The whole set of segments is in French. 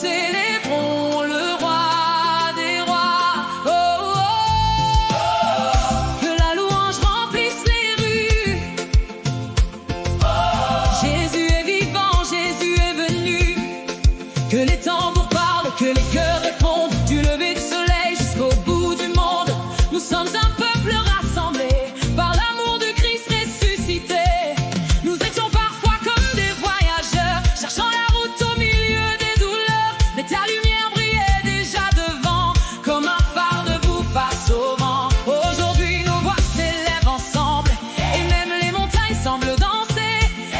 célébrons le roi des rois. Oh, oh, oh. Que la louange remplisse les rues. Jésus est vivant, Jésus est venu. Que les tambours parlent, que les cœurs répondent. Du lever du soleil jusqu'au bout du monde. Nous sommes un peuple rassemblé par l'amour de Christ ressuscité. Nous étions parfois comme des voyageurs, cherchant la route au milieu des douleurs. Mais ta lumière brillait déjà devant, comme un phare debout face au vent. Aujourd'hui nos voix s'élèvent ensemble, et même les montagnes semblent danser.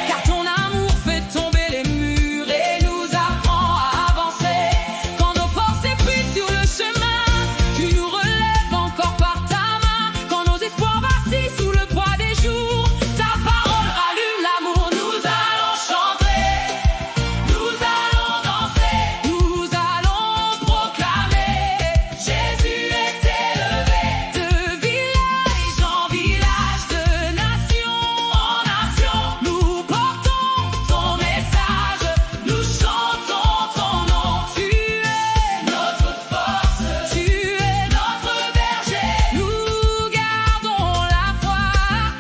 Car ton amour fait tomber les murs et nous apprend à avancer. Quand nos forces s'épuisent sur le chemin, tu nous relèves encore par ta main. Quand nos espoirs vacillent sous le poids des jours, ta parole rallume l'amour. Nous allons chanter, nous allons danser, nous allons proclamer. Jésus est élevé. De village en village, de nation en nation, nous portons ton message, nous chantons ton nom. Tu es notre force, tu es notre berger. Nous gardons la foi,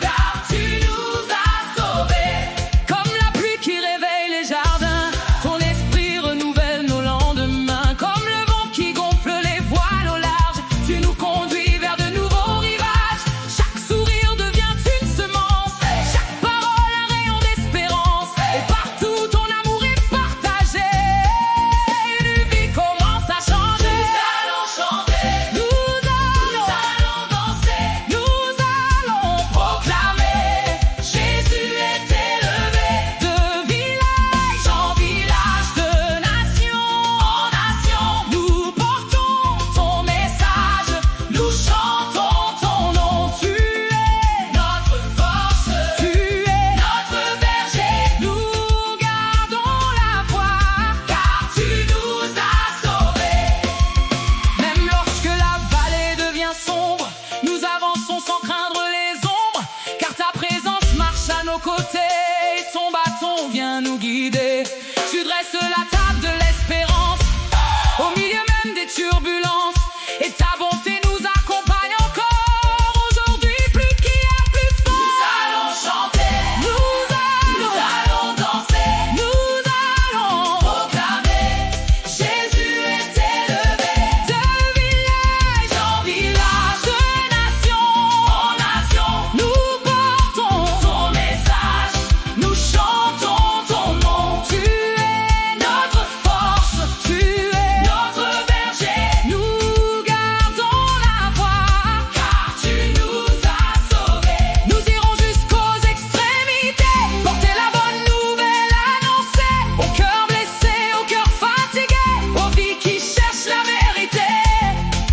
car tu nous as sauvés. Comme la pluie qui réveille les jardins, ton esprit renouvelle nos lendemains. Comme le vent qui gonfle les voiles au large, tu nous conduis vers de nouveaux rivages. Chaque sourire devient une semence, chaque parole un rayon d'espérance. Et partout ton amour est partagé, une vie commence à changer. Nous allons chanter, nous allons danser, nous allons proclamer. Jésus est élevé. De village en village, de nation en nation, nous portons ton message, nous chantons ton nom. Tu es notre force, tu es notre berger. Nous gardons la foi, car tu nous as sauvés. Même lorsque la vallée devient sombre, nous avançons sans craindre les ombres. Car ta présence marche à nos côtés, et ton bâton vient nous guider. Tu dresses la table de l'espérance au milieu même des turbulences. Et ta bonté nous accompagne encore aujourd'hui, plus qu'hier, plus fort. Nous allons chanter, nous allons danser, nous allons proclamer. Jésus est élevé. De village en village, de nation en nation, nous portons ton message, nous chantons ton nom. Tu es notre force, tu es notre berger. Nous gardons la foi, car tu nous as sauvés. Nous irons jusqu'aux extrémités, porter la bonne nouvelle annoncée. Aux cœurs blessés, aux cœurs fatigués, aux vies qui cherchent la vérité.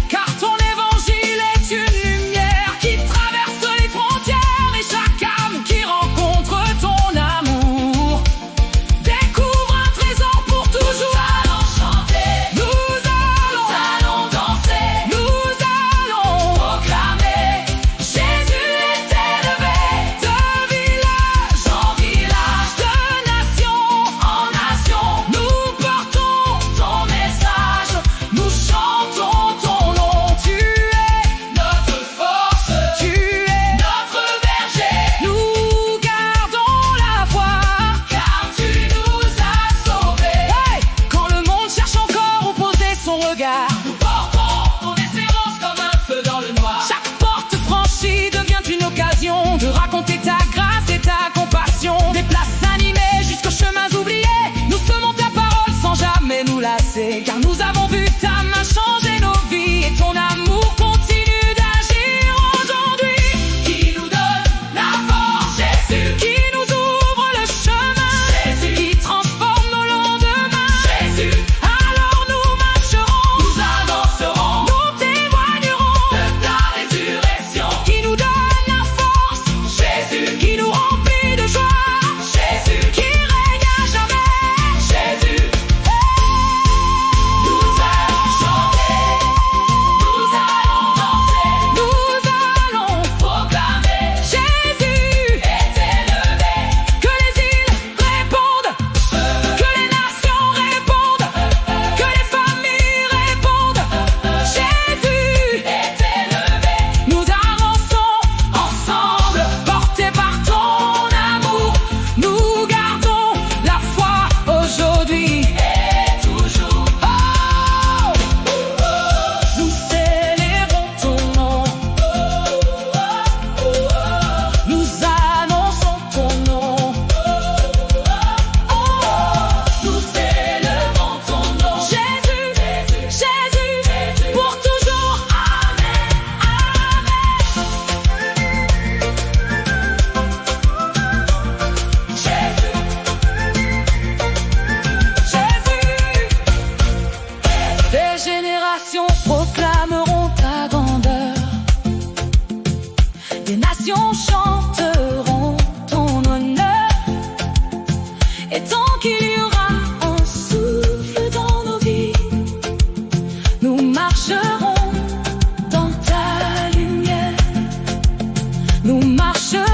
Car ton évangile est une lumière qui traverse les frontières. Et chaque âme qui rencontre ton amour découvre un trésor pour toujours. Nous allons chanter, nous allons danser, nous allons proclamer. Jésus est élevé. De village en village, de nation en nation, nous portons ton message, nous chantons ton nom. Tu es notre force, tu es notre berger. Nous gardons la foi, car tu nous as sauvés. Hey! Quand le monde cherche encore où poser son regard, nous portons ton espérance comme un feu dans le noir. Chaque porte franchie devient une occasion de raconter ta grâce et ta compassion. Des places animées jusqu'aux chemins oubliés, nous semons ta parole sans jamais nous lasser. Car nous avons vu ta main changer nos vies, et ton amour continue d'agir aujourd'hui. Qui nous donne la force, Jésus. Qui nous ouvre le chemin, Jésus. Qui transforme nos lendemains, Jésus. Alors nous marcherons, nous avancerons, nous témoignerons de ta résurrection. Qui nous donne la force, Jésus. Qui nous remplit de joie, Jésus. Qui règne à jamais, Jésus. Nous des nations chanteront ton honneur. Et tant qu'il y aura un souffle dans nos vies, nous marcherons dans ta lumière. Nous marcherons